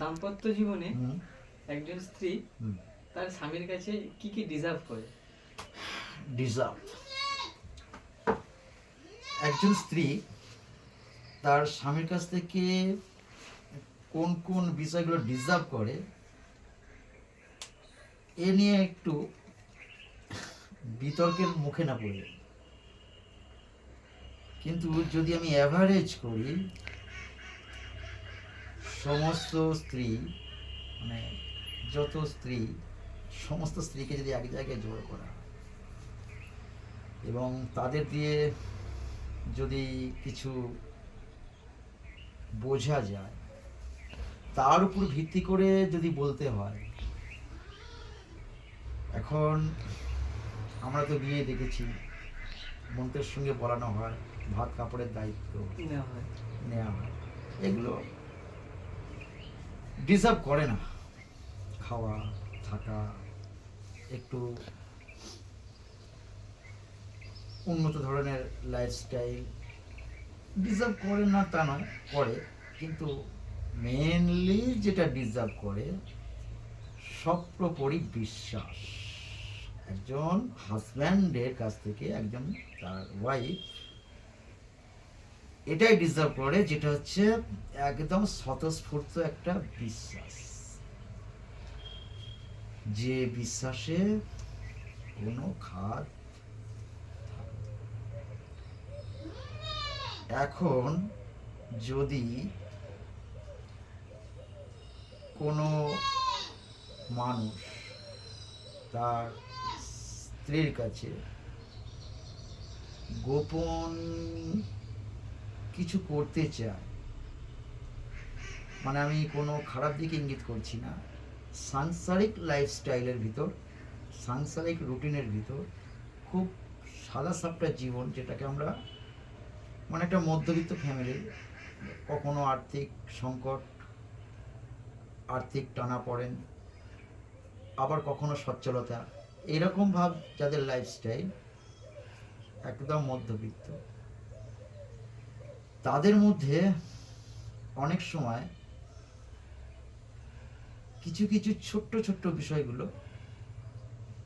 দাম্পত্য জীবনে একজন স্ত্রী তার স্বামীর কাছে কি কি ডিজার্ভ করে? ডিজার্ভ, একজন স্ত্রী তার স্বামীর কাছ থেকে কোন কোন বিষয়গুলো ডিজার্ভ করে এ নিয়ে একটু বিতর্কের মুখে না পড়ে, কিন্তু যদি আমি অ্যাভারেজ করি, সমস্ত স্ত্রী মানে যত স্ত্রী, সমস্ত স্ত্রীকে যদি এক জায়গায় জোর করা এবং তাদের দিয়ে যদি কিছু বোঝা যায়, তার উপর ভিত্তি করে যদি বলতে হয়, এখন আমরা তো বিয়ে দেখেছি, মন্ত্রের সঙ্গে বলানো হয়, ভাত কাপড়ের দায়িত্ব নেওয়া হয়, এগুলো ডিজার্ভ করে না। খাওয়া, থাকা, একটু উন্নত ধরনের লাইফস্টাইল ডিজার্ভ করে না তা নয়, করে, কিন্তু মেনলি যেটা ডিজার্ভ করে সর্বোপরি বিশ্বাস। একজন হাজব্যান্ডের কাছ থেকে একজন তার ওয়াইফ এটাই ডিজার্ভ করে, যেটা হচ্ছে একদম স্বতঃস্ফূর্ত একটা বিশ্বাস, যে বিশ্বাসে কোনো খাত। এখন যদি কোনো মানুষ তার স্ত্রীর কাছে গোপন কিছু করতে চায়, মানে আমি কোনো খারাপ দিকে ইঙ্গিত করছি না, সাংসারিক লাইফস্টাইলের ভিতর, সাংসারিক রুটিনের ভিতর খুব সাদা সাপটা জীবন, যেটাকে আমরা মানে একটা মধ্যবিত্ত ফ্যামিলি, কখনো আর্থিক সংকট, আর্থিক টানাপোড়েন, আবার কখনো সচ্ছলতা, এরকম ভাব যাদের লাইফস্টাইল একদম মধ্যবিত্ত, তাদের মধ্যে অনেক সময় কিছু কিছু ছোট্ট ছোট্ট বিষয়গুলো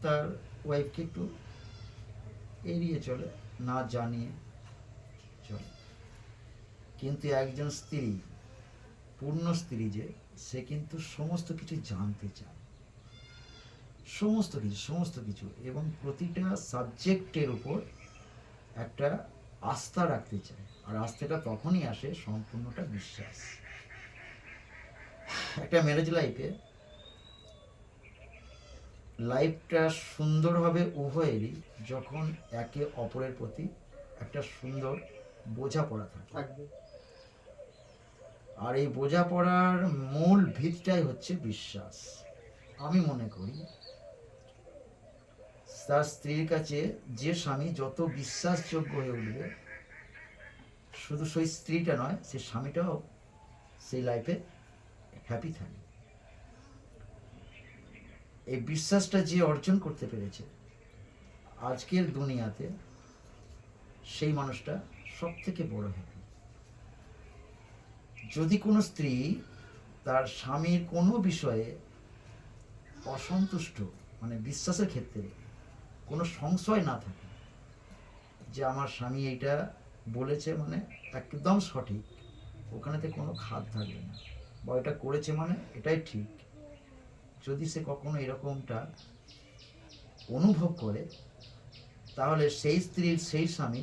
তার ওয়াইফকে একটু এড়িয়ে চলে, না জানিয়ে চলে। কিন্তু একজন স্ত্রী, পূর্ণ স্ত্রী যে, সে কিন্তু সমস্ত কিছু জানতে চায়, সমস্ত কিছু এবং প্রতিটা সাবজেক্টের উপর একটা আস্থা রাখতে চায়। আর আস্থাটা তখনই আসে, সম্পূর্ণটা বিশ্বাস। একটা ম্যারেজ লাইফটা সুন্দর হবে উভয়েরই যখন একে অপরের প্রতি একটা সুন্দর বোঝাপড়া থাকে। আর এই বোঝাপড়ার মূল ভিতটাই হচ্ছে বিশ্বাস। আমি মনে করি তার স্ত্রীর কাছে যে স্বামী যত বিশ্বাসযোগ্য হয়ে উঠবে, শুধু সেই স্ত্রীটা নয়, সে স্বামীটাও সেই লাইফে হ্যাপি থাকে। এই বিশ্বাসটা যে অর্জন করতে পেরেছে আজকের দুনিয়াতে, সেই মানুষটা সব থেকে বড় হ্যাপি। যদি কোনো স্ত্রী তার স্বামীর কোনো বিষয়ে অসন্তুষ্ট, মানে বিশ্বাসের ক্ষেত্রে কোনো সংশয় না থাকে, যে আমার স্বামী এইটা বলেছে মানে একদম সঠিক, ওখানেতে কোনো খাদ থাকবে না, বা এটা করেছে মানে এটাই ঠিক, যদি সে কখনো এরকমটা অনুভব করে, তাহলে সেই স্ত্রীর সেই স্বামী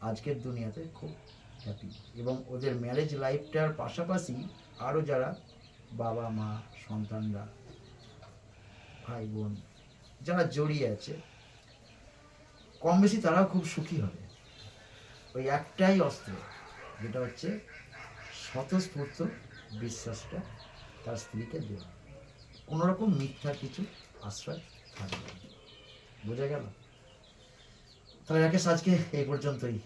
আজকের দুনিয়াতে খুব হ্যাপি। এবং ওদের ম্যারেজ লাইফটার পাশাপাশি আরও যারা বাবা মা, সন্তানরা, ভাই বোন যারা জড়িয়ে আছে, কম বেশি তারাও খুব সুখী হবে। ওই একটাই অস্ত্র, যেটা হচ্ছে স্বতঃস্ফূর্ত বিশ্বাসটা তার স্ত্রীকে দেওয়া, কোনোরকম মিথ্যার কিছু আশ্রয় থাকবে। বোঝা গেল? তাহলে রাকেশ, আজকে এই পর্যন্তই।